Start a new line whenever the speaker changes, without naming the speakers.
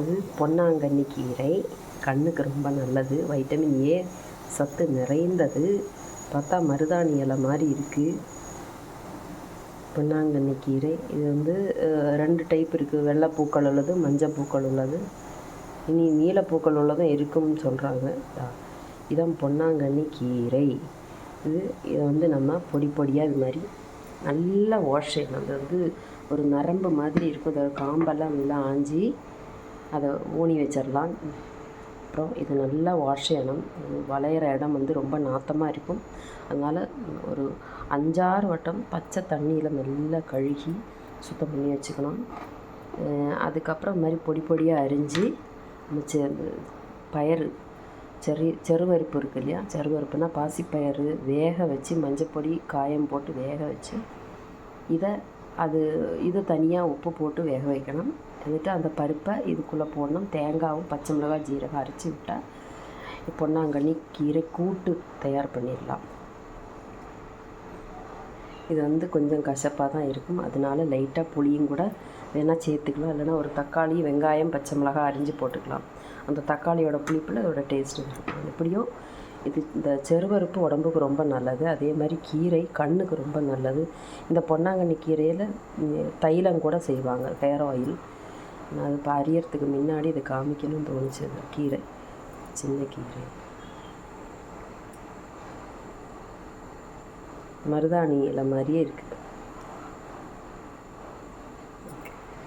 இது பொன்னாங்கண்ணி கீரை. கண்ணுக்கு ரொம்ப நல்லது. வைட்டமின் ஏ சத்து நிறைந்தது. பார்த்தா மருதாணி இலை மாதிரி இருக்குது. பொன்னாங்கண்ணி கீரை இது 2 டைப் இருக்குது. வெள்ளை பூக்கள் உள்ளது, மஞ்சள் பூக்கள் உள்ளது, இனி நீலப்பூக்கள் உள்ளதும் இருக்குன்னு சொல்கிறாங்க. இதான் பொன்னாங்கண்ணி கீரை. இதை நம்ம பொடி பொடியாக இது மாதிரி நல்லா வாஷ் செய்யணும். அது ஒரு நரம்பு மாதிரி இருக்கும். அதை காம்பெல்லாம் நல்லா ஆஞ்சி அதை ஊனி வச்சிடலாம். அப்புறம் இது நல்லா வாஷ் செய்யணும். வளையிற இடம் ரொம்ப நாற்றமாக இருக்கும். அதனால் ஒரு 5-6 வட்டம் பச்சை தண்ணியில் நல்லா கழுகி சுத்தம் பண்ணி வச்சுக்கணும். அதுக்கப்புறம் இது மாதிரி பொடி பொடியாக அரிஞ்சு பயறு செருவருப்பு இருக்குது இல்லையா, செருவருப்புனா பாசிப்பயறு வேக வச்சு மஞ்சப்பொடி காயம் போட்டு வேக வச்சு இதை தனியாக உப்பு போட்டு வேக வைக்கணும். வந்துட்டு அந்த பருப்பை இதுக்குள்ளே போடணும். தேங்காயும் பச்சை மிளகாய் ஜீரகம் அரைச்சி விட்டால் பொன்னாங்கண்ணி கீரை கூட்டு தயார் பண்ணிடலாம். இது கொஞ்சம் கசப்பாக தான் இருக்கும். அதனால லைட்டாக புளியும் கூட வேணால் சேர்த்துக்கலாம். இல்லைனா ஒரு தக்காளி வெங்காயம் பச்சை மிளகாய் அரிஞ்சு போட்டுக்கலாம். அந்த தக்காளியோட புளிப்பில் அதோட டேஸ்ட்டு இருக்கும். எப்படியும் இந்த செருவருப்பு உடம்புக்கு ரொம்ப நல்லது. அதே மாதிரி கீரை கண்ணுக்கு ரொம்ப நல்லது. இந்த பொன்னாங்கண்ணி கீரையில் தைலம் கூட செய்வாங்க, ஹேர் ஆயில். நான் அது இப்போ அரியறதுக்கு முன்னாடி இதை காமிக்கணும்னு தோணுச்சு. கீரை சின்ன கீரை மருதாணி இலை மாதிரியே இருக்குது.